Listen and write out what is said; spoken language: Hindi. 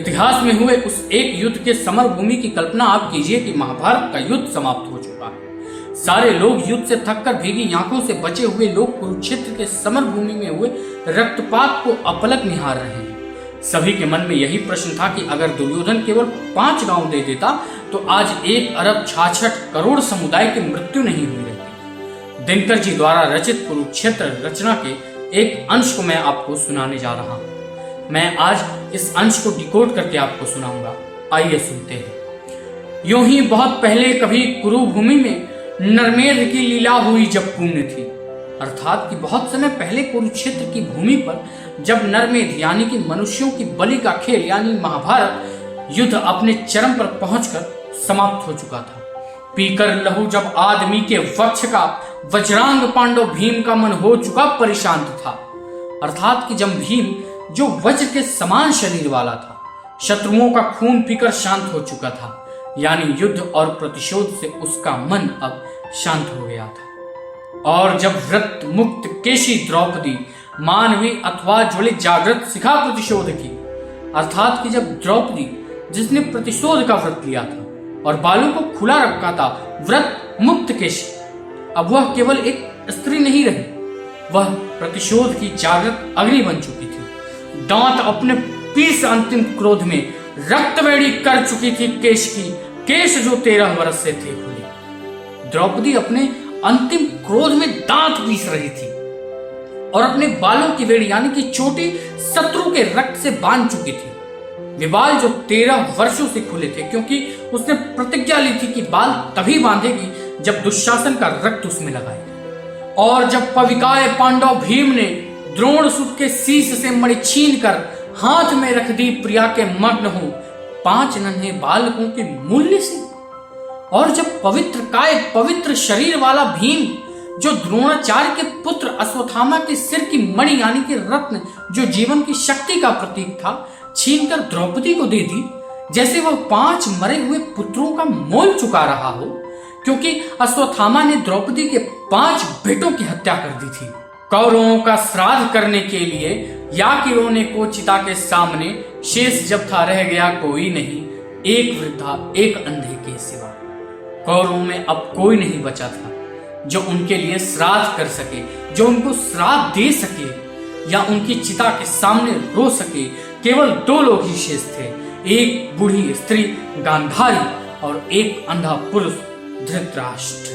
इतिहास में हुए उस एक युद्ध के समर भूमि की कल्पना आप कीजिए कि महाभारत का युद्ध समाप्त हो चुका है। सारे लोग युद्ध से थककर भीगी आंखों से बचे हुए लोग कुरुक्षेत्र के समर भूमि में हुए रक्तपात को अपलक निहार रहे हैं। सभी के मन में यही प्रश्न था कि अगर दुर्योधन केवल 5 गांव दे देता तो आज 1 अरब 66 करोड़ समुदाय की मृत्यु नहीं हुई रहती। दिनकर जी द्वारा रचित कुरुक्षेत्र रचना के एक अंश को मैं आपको सुनाने जा रहा हूं। मैं आज इस अंश को डिकोड करके आपको सुनाऊंगा। आइए सुनते हैं। यूं ही बहुत पहले कभी कुरुभूमि में नरमेध की लीला हुई जब पुण्य थी। अर्थात कि बहुत समय पहले कुरुक्षेत्र की भूमि पर जब नरमेध यानी कि मनुष्यों की बलि का खेल यानी महाभारत युद्ध अपने चरम पर पहुंचकर समाप्त हो चुका था। पीकर लहू जब आदमी के वक्ष का वज्रांग पांडव भीम का मन हो चुका परेशान था। अर्थात कि जब भीम जो वज्र के समान शरीर वाला था शत्रुओं का खून पीकर शांत हो चुका था, यानी युद्ध और प्रतिशोध से उसका मन अब शांत हो गया था। और जब व्रत मुक्त केशी द्रौपदी मानवी अथवा ज्वलित जागृत शिखा प्रतिशोध की, अर्थात कि जब द्रौपदी जिसने प्रतिशोध का व्रत लिया था और बालों को खुला रखा था व्रत मुक्त केशी, अब वह केवल एक स्त्री नहीं रही, वह प्रतिशोध की जागृत अग्नि बन चुकी थी। दांत अपने पीस अंतिम क्रोध में रक्तवेणी कर चुकी थी केश की, केश जो 13 वर्ष से थे खुले। द्रौपदी अपने अंतिम क्रोध में दांत पीस रही थी और अपने बालों की वेड़ी यानी कि चोटी शत्रु के रक्त से बांध चुकी थी। वे बाल जो 13 वर्षों से खुले थे, क्योंकि उसने प्रतिज्ञा ली थी कि बाल तभी बांधेगी जब दुशासन का रक्त उसमें लगाएगी। और जब पविकाय पांडव भीम ने द्रोण सुत के शीश से मणि छीन कर हाथ में रख दी प्रिया के मग्न हो 5 नन्हे बालकों के मूल्य से। और जब पवित्र काय पवित्र शरीर वाला भीम जो द्रोणाचार्य के पुत्र अश्वत्थामा के सिर की मणि यानी कि रत्न जो जीवन की शक्ति का प्रतीक था छीनकर द्रौपदी को दे दी, जैसे वह 5 मरे हुए पुत्रों का मोल चुका रहा हो, क्योंकि अश्वत्थामा ने द्रौपदी के 5 बेटों की हत्या कर दी थी। कौरवों का श्राद्ध करने के लिए याकिरों ने को चिता के सामने शेष जब था रह गया कोई नहीं, एक वृद्धा एक अंधे के सिवा। कौरवों में अब कोई नहीं बचा था जो उनके लिए श्राद्ध कर सके, जो उनको श्राद्ध दे सके या उनकी चिता के सामने रो सके। केवल 2 लोग ही शेष थे, एक बूढ़ी स्त्री गांधारी और एक अंधा पुरुष धृतराष्ट्र।